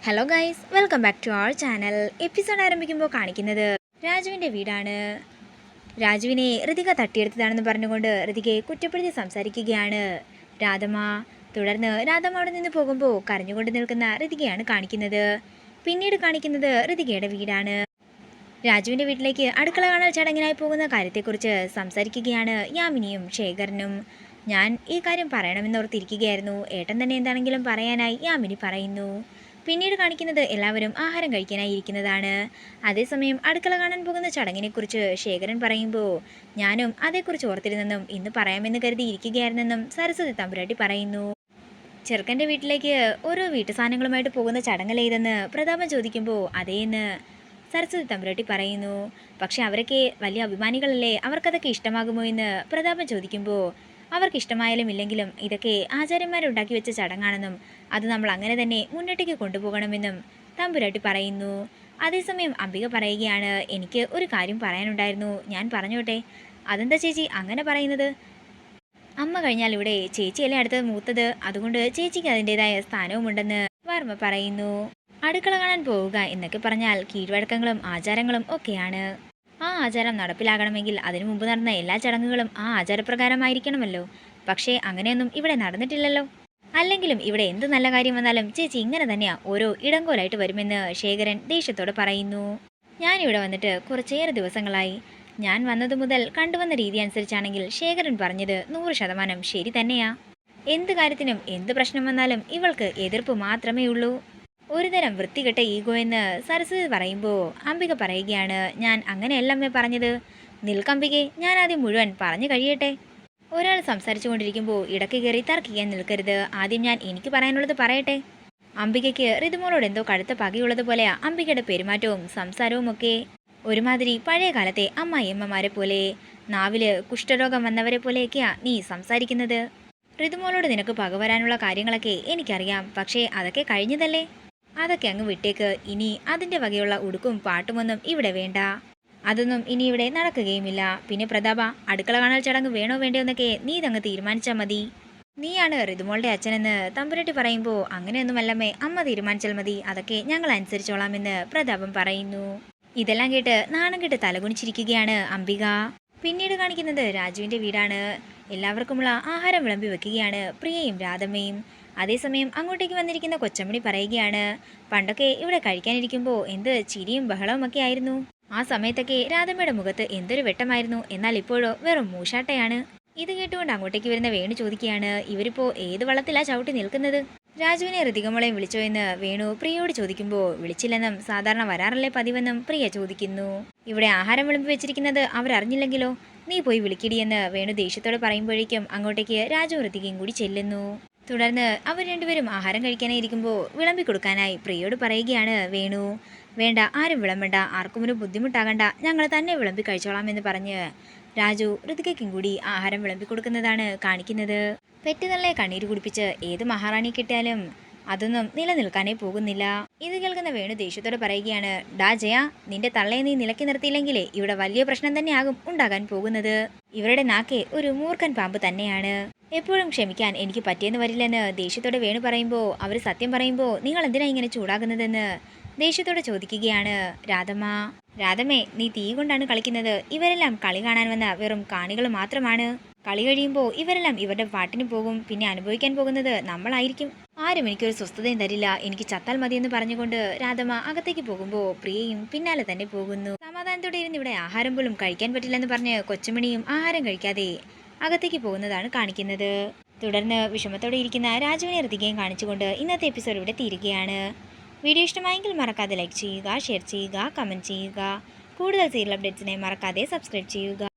Hello guys, welcome back to our channel. Episode ആരംഭിക്കുമ്പോൾ കാണിക്കുന്നത് രാജുവിൻ്റെ വീടാണ്. രാജുവിനെ ഋതിക തട്ടിയെടുത്തതാണെന്ന് പറഞ്ഞുകൊണ്ട് ഋതികയെ കുറ്റപ്പെടുത്തി സംസാരിക്കുകയാണ് രാധമ്മ. തുടർന്ന് രാധമ്മ അവിടെ നിന്ന് പോകുമ്പോൾ കരഞ്ഞുകൊണ്ട് നിൽക്കുന്ന ഋതികയാണ് കാണിക്കുന്നത്. പിന്നീട് കാണിക്കുന്നത് ഋതികയുടെ വീടാണ്. രാജുവിൻ്റെ വീട്ടിലേക്ക് അടുക്കള കാണൽ ചടങ്ങിനായി പോകുന്ന കാര്യത്തെക്കുറിച്ച് സംസാരിക്കുകയാണ് യാമിനിയും ശേഖരനും. ഞാൻ ഈ കാര്യം പറയണമെന്നോർത്തിരിക്കുകയായിരുന്നു. ഏട്ടൻ തന്നെ എന്താണെങ്കിലും പറയാനായി യാമിനി പറയുന്നു. പിന്നീട് കാണിക്കുന്നത് എല്ലാവരും ആഹാരം കഴിക്കാനായി ഇരിക്കുന്നതാണ്. അതേസമയം അടുക്കള കാണാൻ പോകുന്ന ചടങ്ങിനെക്കുറിച്ച് ശേഖരൻ പറയുമ്പോൾ ഞാനും അതേക്കുറിച്ച് ഓർത്തിരുന്നെന്നും ഇന്ന് പറയാമെന്ന് കരുതി ഇരിക്കുകയായിരുന്നെന്നും സരസ്വതി തമ്പുരാട്ടി പറയുന്നു. ചെറുക്കൻ്റെ വീട്ടിലേക്ക് ഓരോ വീട്ടു സാധനങ്ങളുമായിട്ട് പോകുന്ന ചടങ്ങല്ലേ ഇതെന്ന് പ്രതാപൻ ചോദിക്കുമ്പോൾ അതേന്ന് സരസ്വതി തമ്പുരാട്ടി പറയുന്നു. പക്ഷെ അവരൊക്കെ വലിയ അഭിമാനികളല്ലേ, അവർക്കതൊക്കെ ഇഷ്ടമാകുമോ എന്ന് പ്രതാപൻ ചോദിക്കുമ്പോൾ അവർക്ക് ഇഷ്ടമായാലും ഇല്ലെങ്കിലും ഇതൊക്കെ ആചാര്യന്മാരുണ്ടാക്കി വെച്ച ചടങ്ങാണെന്നും അത് നമ്മൾ അങ്ങനെ തന്നെ മുന്നോട്ടേക്ക് കൊണ്ടുപോകണമെന്നും തമ്പുരാട്ടി പറയുന്നു. അതേസമയം അംബിക പറയുകയാണ്, എനിക്ക് ഒരു കാര്യം പറയാനുണ്ടായിരുന്നു, ഞാൻ പറഞ്ഞോട്ടെ. അതെന്താ ചേച്ചി അങ്ങനെ പറയുന്നത്? അമ്മ കഴിഞ്ഞാൽ ഇവിടെ ചേച്ചിയല്ലേ അടുത്തത് മൂത്തത്, അതുകൊണ്ട് ചേച്ചിക്ക് അതിൻ്റെതായ സ്ഥാനവുമുണ്ടെന്ന് വർമ്മ പറയുന്നു. അടുക്കള കാണാൻ പോവുക എന്നൊക്കെ പറഞ്ഞാൽ കീഴ്വഴക്കങ്ങളും ആചാരങ്ങളും ഒക്കെയാണ്. ആ ആചാരം നടപ്പിലാകണമെങ്കിൽ അതിനു മുമ്പ് നടന്ന എല്ലാ ചടങ്ങുകളും ആ ആചാരപ്രകാരമായിരിക്കണമല്ലോ. പക്ഷേ അങ്ങനെയൊന്നും ഇവിടെ നടന്നിട്ടില്ലല്ലോ. അല്ലെങ്കിലും ഇവിടെ എന്ത് നല്ല കാര്യം വന്നാലും ചേച്ചി ഇങ്ങനെ തന്നെയാ ഓരോ ഇടങ്കോലായിട്ട് വരുമെന്ന് ശേഖരൻ ദേഷ്യത്തോടെ പറയുന്നു. ഞാനിവിടെ വന്നിട്ട് കുറച്ചേറെ ദിവസങ്ങളായി. ഞാൻ വന്നതു മുതൽ കണ്ടുവന്ന രീതി അനുസരിച്ചാണെങ്കിൽ ശേഖരൻ പറഞ്ഞത് 100% ശരി തന്നെയാ. എന്ത് കാര്യത്തിനും എന്ത് പ്രശ്നം വന്നാലും ഇവൾക്ക് എതിർപ്പ് മാത്രമേ ഉള്ളൂ. ഒരുതരം വൃത്തികെട്ട ഈഗോ എന്ന് സരസ്വതി പറയുമ്പോൾ അംബിക പറയുകയാണ്, ഞാൻ അങ്ങനെയല്ലമ്മേ പറഞ്ഞത്. നിൽക്കംബികെ, ഞാൻ ആദ്യം മുഴുവൻ പറഞ്ഞു കഴിയട്ടെ. ഒരാൾ സംസാരിച്ചു കൊണ്ടിരിക്കുമ്പോൾ ഇടയ്ക്ക് കയറി തർക്കിക്കാൻ നിൽക്കരുത്. ആദ്യം ഞാൻ എനിക്ക് പറയാനുള്ളത് പറയട്ടെ. അംബികയ്ക്ക് ഋതുമോളോട് എന്തോ കടുത്ത പകയുള്ളതുപോലെയാ അംബികയുടെ പെരുമാറ്റവും സംസാരവും ഒക്കെ. ഒരുമാതിരി പഴയ കാലത്തെ അമ്മായിയമ്മമാരെ പോലെ, നാവില് കുഷ്ഠരോഗം വന്നവരെ പോലെയൊക്കെയാ നീ സംസാരിക്കുന്നത്. ഋതുമോളോട് നിനക്ക് പക വരാനുള്ള കാര്യങ്ങളൊക്കെ എനിക്കറിയാം. പക്ഷേ അതൊക്കെ കഴിഞ്ഞതല്ലേ, അതൊക്കെ അങ്ങ് വിട്ടേക്ക്. ഇനി അതിൻ്റെ വകയുള്ള ഉടുക്കും പാട്ടുമൊന്നും ഇവിടെ വേണ്ട. അതൊന്നും ഇനി ഇവിടെ നടക്കുകയുമില്ല. പിന്നെ പ്രതാപ, അടുക്കള കാണൽ ചടങ്ങ് വേണോ വേണ്ടോ എന്നൊക്കെ നീ ഇതങ്ങ് തീരുമാനിച്ചാൽ മതി. നീയാണ് ഋതുമോളുടെ അച്ഛനെന്ന് തമ്പുരാട്ടി പറയുമ്പോൾ അങ്ങനെയൊന്നുമല്ലമ്മേ, അമ്മ തീരുമാനിച്ചാൽ മതി, അതൊക്കെ ഞങ്ങൾ അനുസരിച്ചോളാമെന്ന് പ്രതാപം പറയുന്നു. ഇതെല്ലാം കേട്ട് നാണം കെട്ട് തലകുനിച്ചിരിക്കുകയാണ് അംബിക. പിന്നീട് കാണിക്കുന്നത് രാജുവിൻ്റെ വീടാണ്. എല്ലാവർക്കുമുള്ള ആഹാരം വിളമ്പി വെക്കുകയാണ് പ്രിയയും രാധമ്മയും. അതേസമയം അങ്ങോട്ടേക്ക് വന്നിരിക്കുന്ന കൊച്ചമ്മണി പറയുകയാണ്, പണ്ടൊക്കെ ഇവിടെ കഴിക്കാനിരിക്കുമ്പോൾ എന്ത് ചിരിയും ബഹളവും ഒക്കെ ആയിരുന്നു. ആ സമയത്തൊക്കെ രാധമ്മയുടെ മുഖത്ത് എന്തൊരു വെട്ടമായിരുന്നു. എന്നാൽ ഇപ്പോഴോ വെറും മൂശാട്ടയാണ്. ഇത് കേട്ടുകൊണ്ട് അങ്ങോട്ടേക്ക് വരുന്ന വേണു ചോദിക്കുകയാണ്, ഇവരിപ്പോ ഏത് വള്ളത്തിലാ ചവിട്ടി നിൽക്കുന്നത്? രാജുവിനെ ഋതികമോളെയും വിളിച്ചോ എന്ന് വേണു പ്രിയയോട് ചോദിക്കുമ്പോൾ വിളിച്ചില്ലെന്നും സാധാരണ വരാറല്ലേ പതിവെന്നും പ്രിയ ചോദിക്കുന്നു. ഇവിടെ ആഹാരം വിളമ്പി വെച്ചിരിക്കുന്നത് അവരറിഞ്ഞില്ലെങ്കിലോ? നീ പോയി വിളിക്കിടിയെന്ന് വേണു ദേഷ്യത്തോടെ പറയുമ്പോഴേക്കും അങ്ങോട്ടേക്ക് രാജു ഋതികയും കൂടി ചെല്ലുന്നു. തുടർന്ന് അവർ രണ്ടുപേരും ആഹാരം കഴിക്കാനായി ഇരിക്കുമ്പോൾ വിളമ്പി കൊടുക്കാനായി പ്രിയയോട് പറയുകയാണ് വേണു. വേണ്ട, ആരും വിളമ്പണ്ട, ആർക്കും ഒരു ബുദ്ധിമുട്ടാകണ്ട, ഞങ്ങൾ തന്നെ വിളമ്പി കഴിച്ചോളാമെന്ന് പറഞ്ഞ് രാജു ഋതികയ്ക്കും കൂടി ആഹാരം വിളമ്പി കൊടുക്കുന്നതാണ് കാണിക്കുന്നത്. പെറ്റുതള്ളയെ കണ്ണീര് കുടിപ്പിച്ച് ഏത് മഹാറാണി കിട്ടിയാലും അതൊന്നും നിലനിൽക്കാനേ പോകുന്നില്ല. ഇത് കേൾക്കുന്ന വേണു ദേഷ്യത്തോടെ പറയുകയാണ്, ഡാ ജയ, നിന്റെ തള്ളയെ നീ നിലക്കി നിർത്തിയില്ലെങ്കിലേ ഇവിടെ വലിയ പ്രശ്നം തന്നെയാകും ഉണ്ടാകാൻ പോകുന്നത്. ഇവരുടെ നാക്കെ ഒരു മൂർഖൻ പാമ്പ് തന്നെയാണ്. എപ്പോഴും ക്ഷമിക്കാൻ എനിക്ക് പറ്റിയെന്ന് വരില്ലെന്ന് ദേഷ്യത്തോടെ വേണു പറയുമ്പോൾ അവർ സത്യം പറയുമ്പോൾ നിങ്ങൾ എന്തിനാ ഇങ്ങനെ ചൂടാകുന്നതെന്ന് ദേഷ്യത്തോടെ ചോദിക്കുകയാണ് രാധമ്മ. രാധമ്മേ, നീ തീ കൊണ്ടാണ് കളിക്കുന്നത്. ഇവരെല്ലാം കളി കാണാൻ വന്ന വെറും കാണികൾ മാത്രമാണ്. കളി കഴിയുമ്പോൾ ഇവരെല്ലാം ഇവരുടെ പാട്ടിന് പോകും. പിന്നെ അനുഭവിക്കാൻ പോകുന്നത് നമ്മളായിരിക്കും. ആരും എനിക്കൊരു സ്വസ്ഥതയും തരില്ല, എനിക്ക് ചത്താൽ മതിയെന്ന് പറഞ്ഞുകൊണ്ട് രാധമ്മ അകത്തേക്ക് പോകുമ്പോൾ പ്രിയയും പിന്നാലെ തന്നെ പോകുന്നു. സമാധാനത്തോടെ ഇരുന്ന് ഇവിടെ ആഹാരം പോലും കഴിക്കാൻ പറ്റില്ലെന്ന് പറഞ്ഞ് കൊച്ചുമണിയും ആഹാരം കഴിക്കാതെ അകത്തേക്ക് പോകുന്നതാണ് കാണിക്കുന്നത്. തുടർന്ന് വിഷമത്തോടെ ഇരിക്കുന്ന രാജുവിനെ ഋതികയും കാണിച്ചുകൊണ്ട് ഇന്നത്തെ എപ്പിസോഡ് ഇവിടെ തീരുകയാണ്. വീഡിയോ ഇഷ്ടമായെങ്കിൽ മറക്കാതെ ലൈക്ക് ചെയ്യുക, ഷെയർ ചെയ്യുക, കമൻറ്റ് ചെയ്യുക. കൂടുതൽ സീരിയൽ അപ്ഡേറ്റ്സിനെ മറക്കാതെ സബ്സ്ക്രൈബ് ചെയ്യുക.